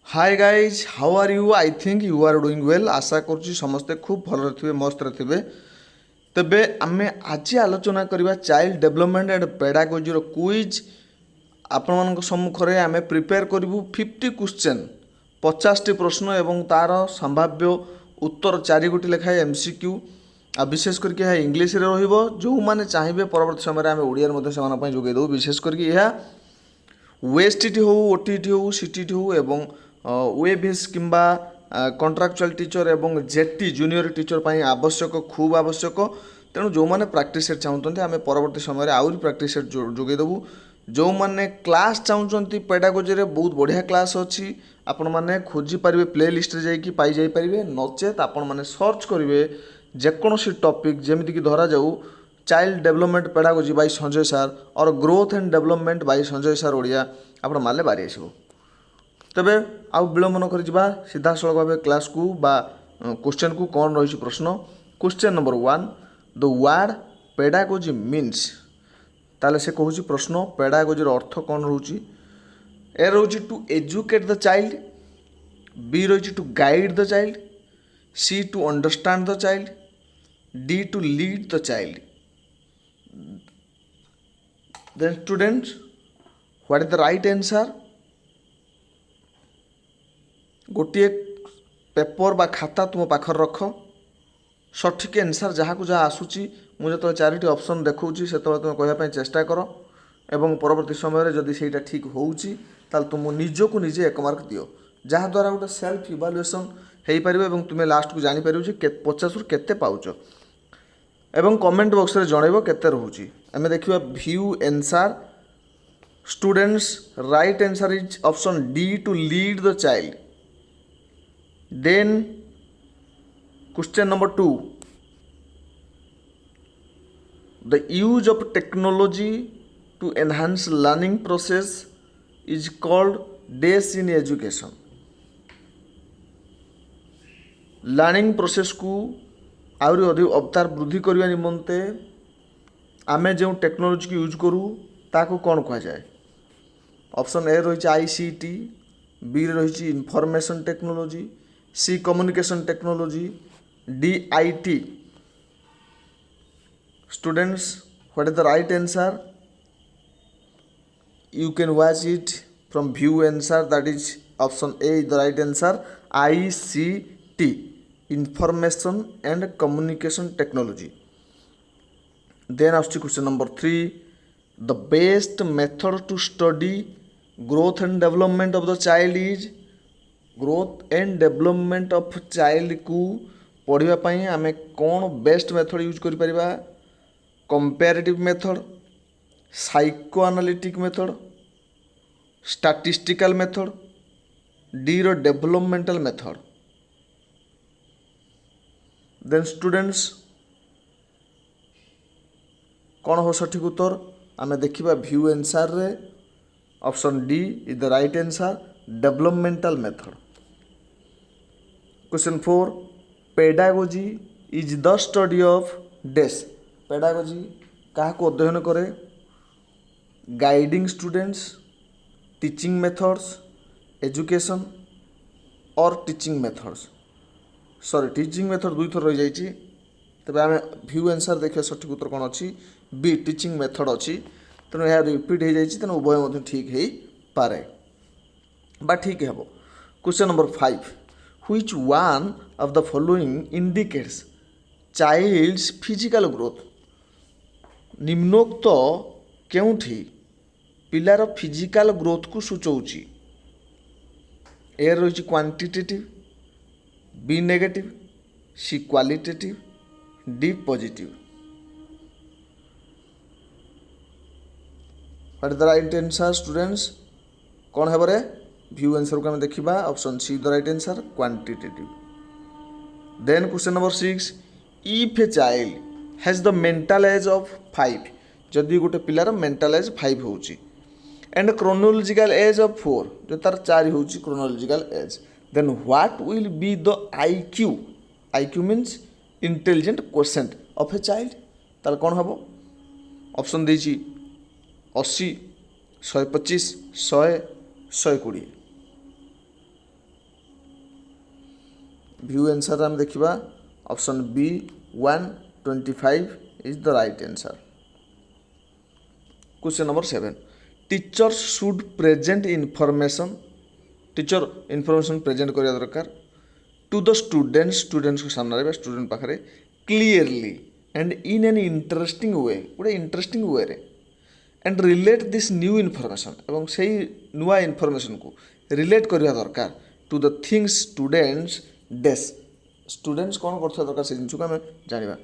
Hi guys, how are you? I think you are doing well. आशा करुँच समस्ते खूब भल थे, मस्त थे। तेबे आम आज आलोचना करवा child development and pedagogy quiz. आपण मान सम्मुखें आम प्रिपेयर करूँ 50 क्वेश्चन, 50टी प्रश्न एवं तार संभाव्य उत्तर 4 गोटी लेखाएं एमसीक्यू। आ विशेष करके यह इंग्लीश रे रहिबो। जो माने चाहिए परवर्ती समय आम ओडिया से जोगे दो। विशेष करके यह ओएसटीटी हो, ओटीटी हो, सीटीटी हो एवं ओएभिएस किंबा कंट्राक्चुअल टीचर एवं जेटी जूनियर टीचर पाई आवश्यक, खूब आवश्यक। तेणु जो मैंने प्राक्ट सेट चाहते आम परवर्ती समय आहरी प्राक्ट सेट जोगेदेवु। जो मैंने क्लास चाहते पेडागोजी रे बहुत बढ़िया क्लास अच्छी, आपण मैंने खोजी पारे प्ले लिस्ट रे जाइए पाई जाई पारे। नचेत आपण मैंने सर्च करेंगे जेकोसी टॉपिक जमीक धरा जाऊ child development pedagogy by Sanjay sir और growth and development by Sanjay sir Odia आपण मारे बारी आसो। तेबे आउ विलंब न कर सीधा सड़क भाव क्लास को बा क्वेश्चन को कौन रही प्रश्न। Question number 1, the word pedagogy means. ताले से कहूँ प्रश्न पेडागोजी अर्थ कौन रोचे। ए रोचे to educate the child, B रही to guide the child, C to understand the child, D to lead the child. Then students, what is the right answer? गोटे paper बा खाता तुम पाखर रख, सठिक आंसर जहाँ को जहाँ आसूची मुझे तो 4टी ऑप्शन देखौची से तुम कहवाई चेष्टा कर एवं परवर्ती समय जदि सेटा ठीक होउची ताल तुम निज को निजे 1 मार्क दियो, जहाँ द्वारा गोटे सेल्फ इवालुएसन हो पार एवं तुम्हें लास्ट को जापर जे 50 रु केते पाउच एवं कमेंट बॉक्स रे जनइब केते रहूची। आमे देखिबा view answer. Students, right answer is option D to lead the child. Then question number 2, the use of technology to enhance learning process is called डेस इन एजुकेशन। लर्निंग प्रोसेस को आउरी अधिक अवतार वृद्धि करने निमंते आमे जो टेक्नोलॉजी को यूज करूँ ताको कौन कह जाए। ऑप्शन ए रही आईसीटी, बी रही information technology, C communication technology, D IT. Students, what is the right answer? You can watch it from view answer, that is option A is the right answer, ICT, information and communication technology. Then after question number 3, the best method to study growth and development of the child is। growth and development of child को पढ़िबा पई आमे कौन best method use करि परिबा। Comparative method, psycho analytic method, statistical method, D रो developmental method. Then students, कौन हो सठिक उत्तर? आमे देखिबा व्यू आंसर रे option D is the right answer, developmental method. Question 4, pedagogy is the study of dash. Pedagogy क्या अध्ययन करे? Guiding students, teaching methods, education और teaching methods. Sorry, teaching method 2 थर रही जाइए। तबे आम व्यू आंसर देखिए सठिक उत्तर कौन अच्छी, बी टीचिंग मेथड अच्छी। तेणु यह रिपीट हो जाइए, तेणु उभय ठीक हो पारे बा ठीक हे। Question number 5, which one of the following indicates child's physical growth. निम्नोक्त केउठी पिलार फिजिकल ग्रोथ को सूचौची। ए रही quantitative, B negative, C qualitative, D positive. What is the right answer students? कौन है बरे? व्यू आंसर को हम देखिबा option C the right answer, quantitative. Then question number 6, if a child has the mental age of 5। जदि गोटे पिलार mental as 5 होउची and chronological age of 4, जो तार 4 होउची chronological age, then what will be the IQ. IQ means intelligent quotient of a child. तार कौन हम? Option देछि 80, 125, 100, 120। व्यू आंसर आम देखा option B 125 is the right answer. Question number 7 teacher should present information teacher information present करिया दरकार to the students को सामने स्टूडेंट पाखे clearly and in an interesting way गोटे इंटरेस्टिंग वे रे and relate this new information एवं से नुआ इनफॉरमेशन को रिलेट करिया दरकार to the things students dash students कौन करथिबा दरकार से जिनिस को आम जानिबा।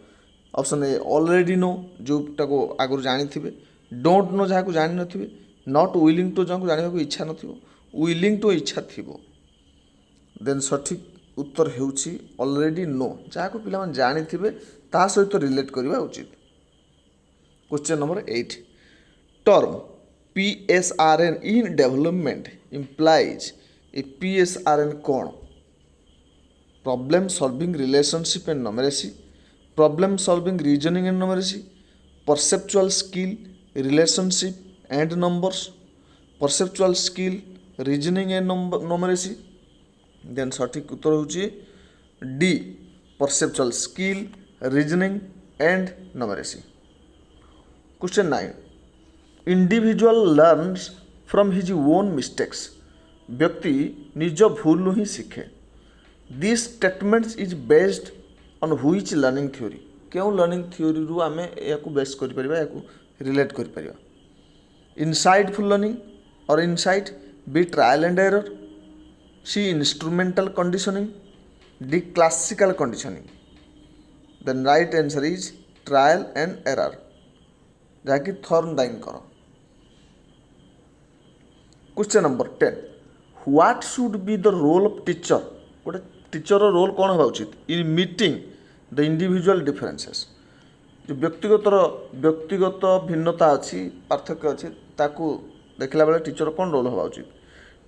ऑप्शन ए ऑलरेडी नो जोटा को आगुरी जानी थे, डोंट नो जहाँ को जानी नथिबे, नॉट विलिंग टू जहाँ को जाना को इच्छा नथिबो, विलिंग टू इच्छा थिबो। देन सठिक उत्तर हेउछि ऑलरेडी नो जहाँ को पिला जानी थे ता सहित रिलेट करवा उचित। Question number 8 term PSRN in development implies ए PSRN कौन? Problem solving relationship and numeracy, problem solving reasoning and numeracy, perceptual skill relationship and numbers, perceptual skill reasoning and numeracy. Then सठिक उत्तर होची D perceptual skill reasoning and numeracy. Question 9 individual learns from his own mistakes व्यक्ति निज भूल ही सीखे। This statements is based on which learning theory क्यों learning theory रु आमे याकू बेस करि परिबा याकू रिलेट करि परिबा। Insightful learning or insight, B trial and error, C instrumental conditioning, D classical conditioning. Then right answer is trial and error जहाँकि थॉर्नडाइन कर। Question number 10 what should be the role of teacher गोटे teacher role कौन होगा उचित in meeting the individual differences जो व्यक्तिगत भिन्नता अच्छी पार्थक्य अच्छी ताकू देखला बेले टीचर कौन रोल होगा उचित।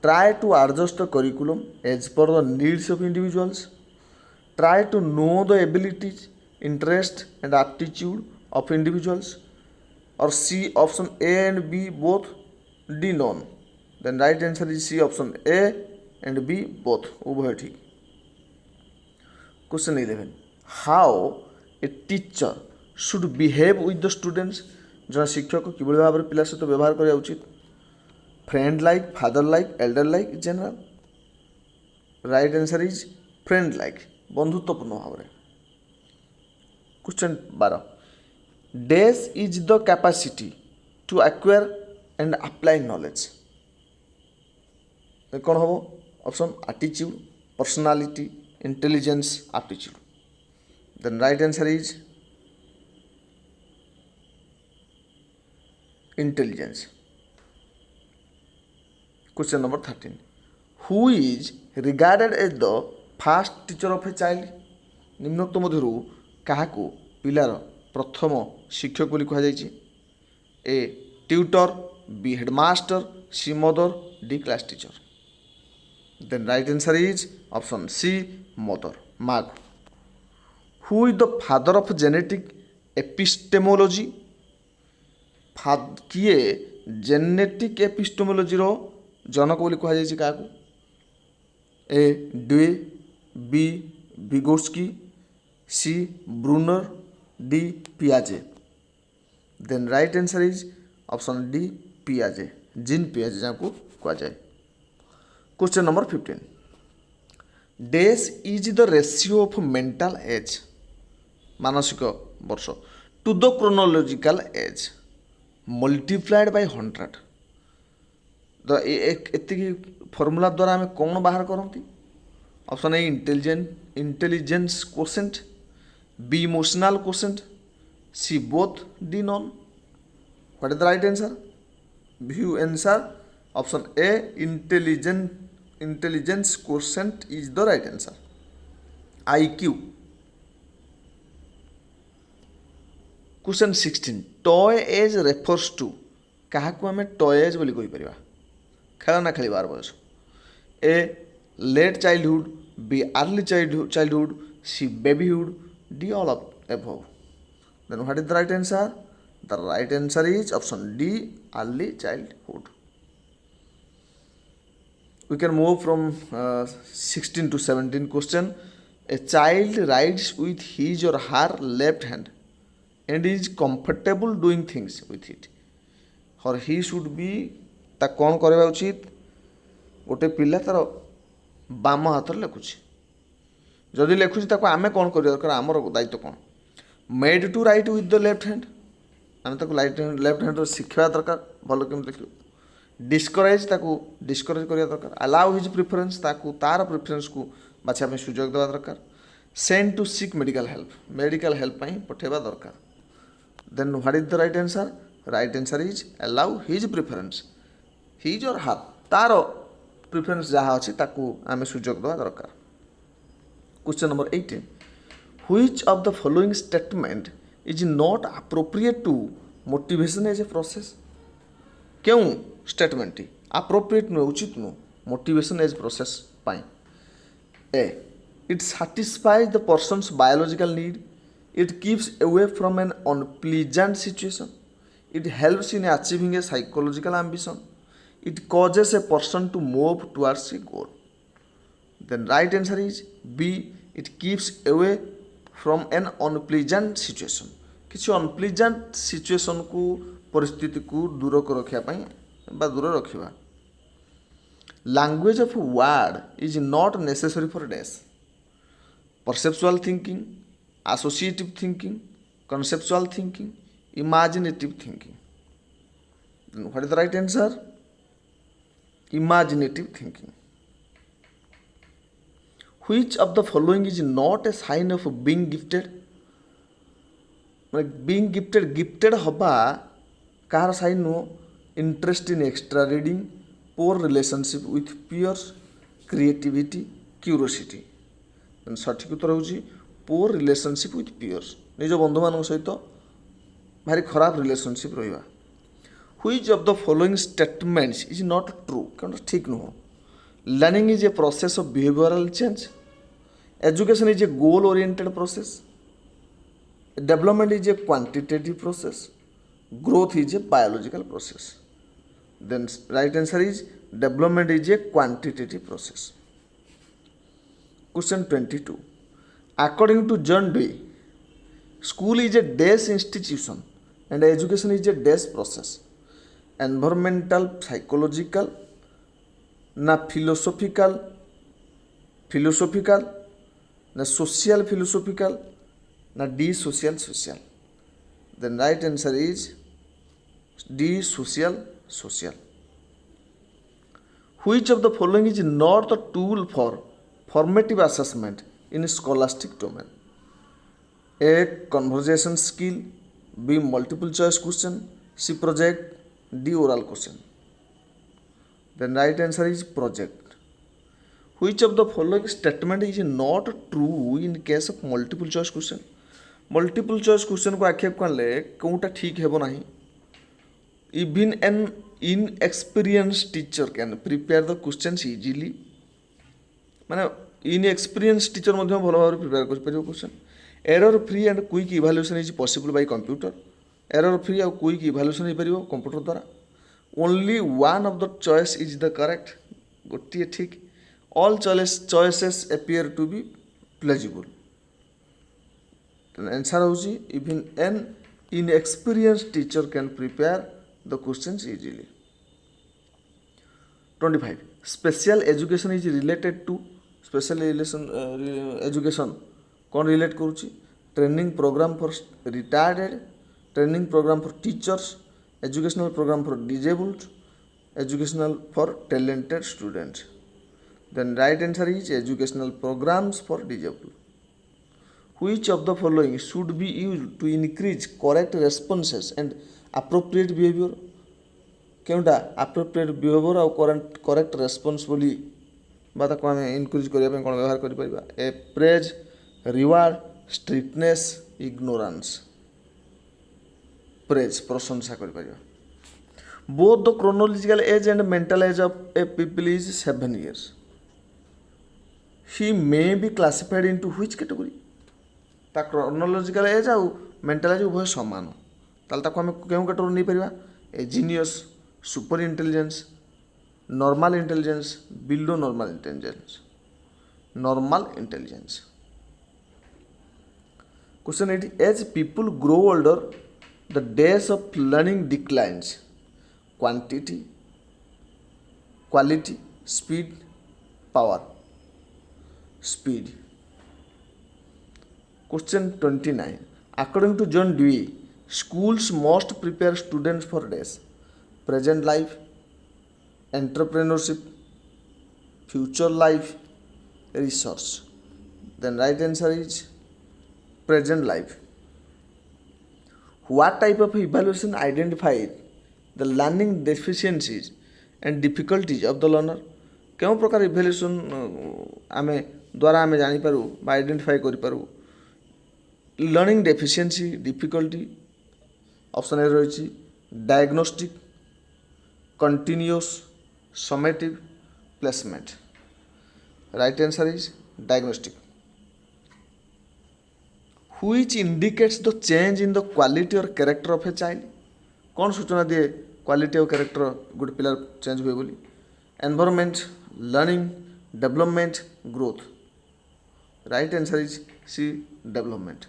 Try to adjust the curriculum as per the needs of individuals, try to know the abilities interest and aptitude of individuals, और C option A and B both, D none. Then right answer is C option A and B both उभय ठीक। Question 11 how a teacher should behave with the students जन शिक्षक किभली भाव में पिला सहित व्यवहार करा उचित। Friend like, father like, elder like, general. Right answer is friend like बंधुत्वपूर्ण भाव में। Question 12 dash is the capacity to acquire and apply knowledge कौन हम option attitude, personality, intelligence, aptitude. Then right answer is intelligence. Question number 13 who is regarded as the first teacher of a child निम्नोक्त मध्यरु काहाकू पिलार प्रथम शिक्षक बोली कहा जायछि। A tutor, B headmaster, C mother, D class teacher. Then right answer is option C mother माँ। Who is the father of genetic epistemology किए जेनेटिक एपिस्टेमोलॉजी रो जनक बोली कहा जायछि काहाकू। ए ड्वे, B विगोट्स्की, C Brunner, D पियाजे। Then right answer is option D पियाजे gene पियाजे जहाँ को कहा जाए। Question number 15 days is the ratio of mental as मानसिक वर्ष to the chronological age multiplied by 100 the एति फॉर्मूला द्वारा आम कौन बाहर करती। Option A intelligence quotient, B emotional quotient, C both, D none. What is the right answer? View answer option A intelligence quotient is the right answer IQ। Question 16 toy age refers to क्या आम toy as बोली कहि परिबा खेलना खेलिबार बयस। A late childhood, B early childhood, C babyhood, D all of above. Then what is the right answer? The right answer is option D early childhood. We can move from 16 to 17 question. A child writes with his or her left hand and is comfortable doing things with it. Or he should be ତା କ'ଣ କରିବା ଉଚିତ? ଗୋଟେ ପିଲା ତାର ବାମ ହାତରେ ଲେଖୁଛି, ଯଦି ଲେଖୁଛି ତାକୁ ଆମେ କ'ଣ କରିବା ଦରକାର? ଆମର ଦାୟିତ୍ୱ କ'ଣ? Made to write with the left hand, ଆମେ ତାକୁ ଲେଫ୍ଟ ହ୍ୟାଣ୍ଡରେ ଶିଖିବା ଦରକାର ଭଲ କେମିତି ଲେଖିବ। ଡିସ୍କରେଜ୍, ତାକୁ ଡିସ୍କରେଜ୍ କରିବା ଦରକାର। ଆଲାଉ ହିଜ୍ ପ୍ରିଫରେନ୍ସ, ତାକୁ ତାର ପ୍ରିଫରେନ୍ସକୁ ବାଛିବା ପାଇଁ ସୁଯୋଗ ଦେବା ଦରକାର। Send to sick medical help, medical help ପାଇଁ ପଠାଇବା ଦରକାର। Then what is the right answer? Right answer is allow his preference, his or her, ତାର ପ୍ରିଫରେନ୍ସ ଯାହା ଅଛି ତାକୁ ଆମେ ସୁଯୋଗ ଦେବା ଦରକାର। Question number 18, which of the following statement is not appropriate to motivation as a process? କେଉଁ ଷ୍ଟେଟମେଣ୍ଟଟି ଆପ୍ରୋପ୍ରିଏଟ୍ ନୁହେଁ, ଉଚିତ ନୁହେଁ ମୋଟିଭେସନ୍ ଏଜ୍ ପ୍ରୋସେସ୍ ପାଇଁ? ଏ, it satisfies the person's biological need, it keeps away from an unpleasant situation, it helps in achieving a psychological ambition, it causes a person to move towards a goal. Then right answer is B, it keeps away from an unpleasant situation. କିଛି unpleasant situation को परिस्थिति को दूर को रखिया ପାଇଁ ବା दूर रखिवा। language of word is not necessary for dash: perceptual thinking, associative thinking, conceptual thinking, imaginative thinking. Then what is the right answer? Imaginative thinking. Which of the following is not a sign of being gifted? being gifted हबा कार sign नो? Interest in extra reading, poor relationship with peers, creativity, curiosity. सठिक उत्तर होची पोर relationship with piers, निज बंधु मान सहित भारी खराब रिलेशनशिप रहिबा। Which of the following statements is not true? कारण ठीक नुह। Learning is a process of behavioural change, education is a goal oriented process, development is a quantitative process, growth is a biological process. Then right answer is development is a quantitative process. Question 22, according to John Dewey, school is a dash institution and education is a dash process: environmental, psychological, na philosophical, na social philosophical, na D social. Then right answer is D social. Which of the following is not the tool for formative assessment in scholastic domain? A, conversation skill, B, multiple choice question, C, project, D, oral question. Then right answer is project. Which of the following statement is not true in case of multiple choice question? Multiple choice question को आक्षेप कले कौटा ठीक हेब नहीं। Even an inexperience teacher can prepare the questions easily, माने inexperience teacher भल भाव प्रिपेयर कर question. Error free and quick evaluation is possible by computer, error free और क्विक इवाल्युएसन हो पार कंप्यूटर द्वारा। Only one of the choice is the correct, गोटे ठीक। All choices appear to be plausible. Answer होची even an inexperienced teacher can prepare the questions easily. 25, special education is related to special education कौन relate करूची? Training program for retired, training program for teachers, educational program for disabled, educational for talented students. Then right answer is educational programs for disabled. Which of the following should be used to increase correct responses and appropriate behavior? केउटा appropriate behavior और correct response बोली बात को हमें increase करिया पे कौन व्यवहार करि परिबा? A, praise, reward, strictness, ignorance. Praise प्रशंसा करि परिबा. Both the chronological age and mental age of a people is 7 years. He may be classified into which category? ता chronological age और mental age उभय समान, ताल ताको हमें केउ कैटेगरी नहीं परिबा? A genius, super intelligence, normal intelligence, below normal intelligence. Normal intelligence. Question 8. As people grow older, the days of learning declines. Quantity, quality, speed, power. Speed. Question 29. According to John Dewey, schools must prepare students for days. Present life, entrepreneurship, future life, research. Then right answer is present life. What type of evaluation identifies the learning deficiencies and difficulties of the learner? କେଉଁ ପ୍ରକାର evaluation ଆମେ ଦ୍ୱାରା ଆମେ ଜାଣିପାରୁ ବା identify କରିପାରୁ learning deficiency difficulty? Option A ରହିଛି diagnostic, continuous, summative, placement. Right answer is diagnostic. Which indicates the change in the quality or character of a child? कौन सूचना दिए क्वालिटी और कैरेक्टर गोटे पिलार चेंज हुए बोली? Environment, learning, development, growth. Right answer is C, development.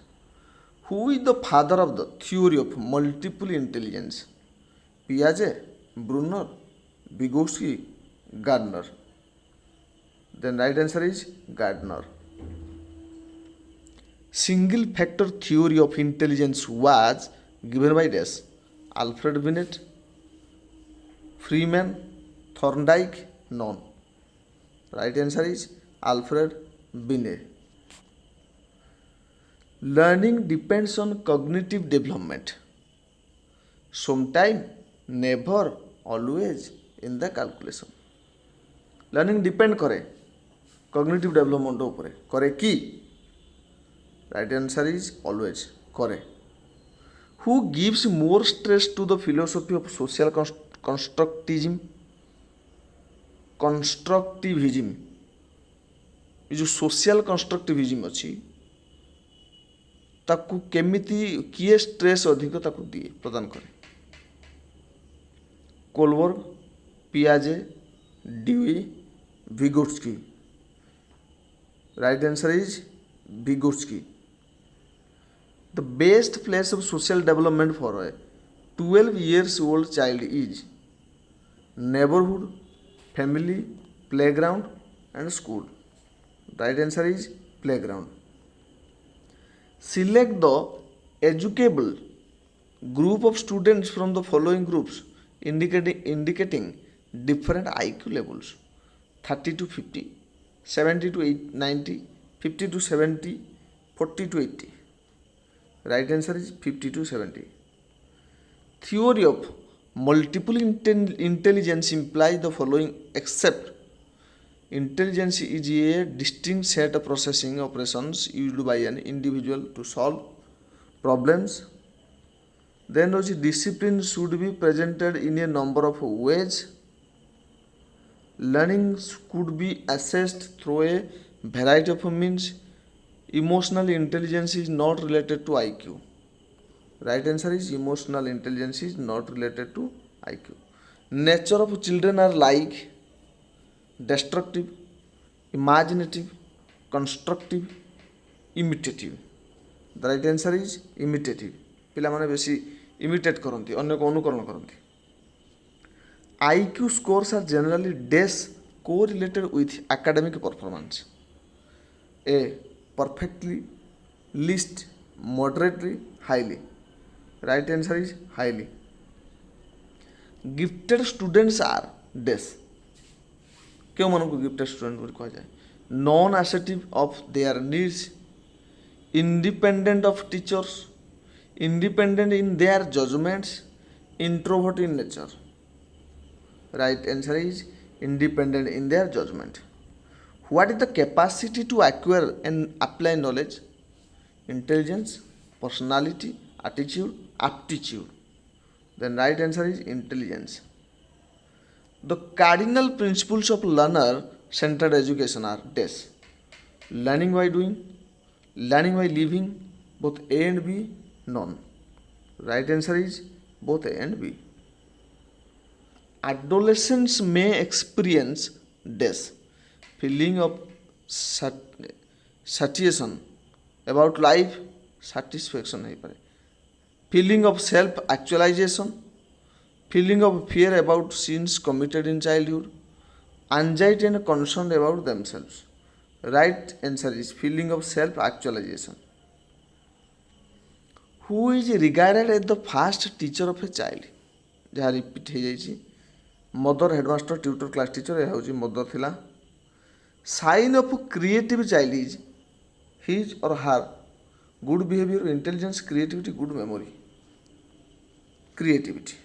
Who is the father of the theory of multiple intelligence? पियाजे, Bruner, Vygotsky, Gardner. Then right answer is Gardner. Single factor theory of intelligence was given by this: Alfred Binet, Freeman, Thorndike, none. Right answer is Alfred Binet. Learning depends on cognitive development. Sometime, never, always in the calculation. Learning depend करे cognitive development ऊपर करे कि? Right answer is always. Correct. Who gives more stress to the philosophy of social constructivism? Constructivism. ये जो social constructivism अच्छी ताकू केमिति किए स्ट्रेस अधिक ताकू दिए प्रदान करे? कोलबर्ग, पियाजे, Dewey, Vygotsky. Right answer is Vygotsky. The best place of social development for a 12 years old child is neighborhood, family, playground and school. Right answer is playground. Select the educable group of students from the following groups indicating different IQ levels: 30 to 50, 70 to 90, 50 to 70, 40 to 80. Right answer is 50 to 70. Theory of multiple intelligence implies the following except intelligence is a distinct set of processing operations used by an individual to solve problems. Then discipline should be presented in a number of ways. Learning could be assessed through a variety of means. Emotional intelligence is not related to IQ. Right answer is emotional intelligence is not related to IQ. Nature of children are like destructive, imaginative, constructive, imitative. The right answer is imitative. पिला माने बेसी imitate करती अन्य को अनुकरण करती. IQ scores are generally correlated with academic performance. A. Perfectly, least, moderately, highly. Right answer is highly. Gifted students are this. क्यों मानो को गिफ्टेड स्टूडेंट बोल कहा जाए? Non assertive of their needs, independent of teachers, independent in their judgments, introvert in nature. Right answer is independent in their judgment. What is the capacity to acquire and apply knowledge? Intelligence, personality, attitude, aptitude. Then right answer is intelligence. The cardinal principles of learner-centered education are this: learning by doing, learning by living, both A and B, none. Right answer is both A and B. Adolescents may experience this: feeling of satiation about life, satisfaction ହେଇପାରେ। Feeling of self actualization, feeling of fear about sins committed in childhood, anxiety and concern about themselves. Right answer is feeling of self actualization. Who is regarded as the first teacher of a child? जहाँ repeat हो जाइए, mother headmaster tutor class teacher, यह हूँ mother थिला। Sign of creative child is his or her good behaviour, intelligence, creativity, good memory. Creativity,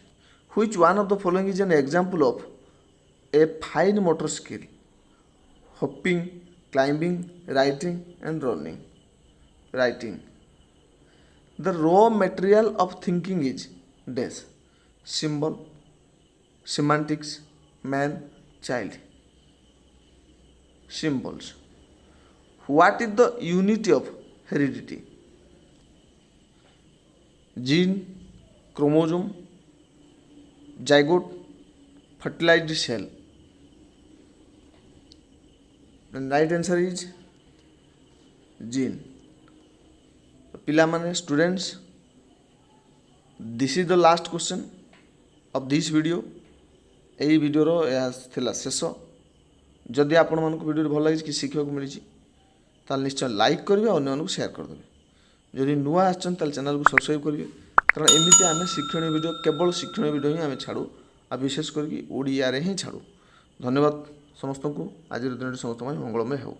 which one of the following is an example of a fine motor skill? Hopping, climbing, writing and running. Writing. The raw material of thinking is dash, symbol, semantics, man, child. Symbols. What is the unit of heredity? Gene, chromosome, zygote, fertilized cell. The right answer is gene. पिला माने students, this is the last question of this video. यही वीडियोर यह थिला शेष। जदि आपण मानक video भल लगी कि शिखा मिली ताल निश्चय लाइक करेंगे और अन्य शेयर करदे। जदि नुआ आछन ताल चैनल को सब्सक्राइब करेंगे, कारण एमती आम शिक्षण वीडियो केवल शिक्षण वीडियो ही आम छाड़ू आ विशेष करके ओडिया रे ही छाड़ू। धन्यवाद समस्त को। आज दिन समस्त मंगलमय हो।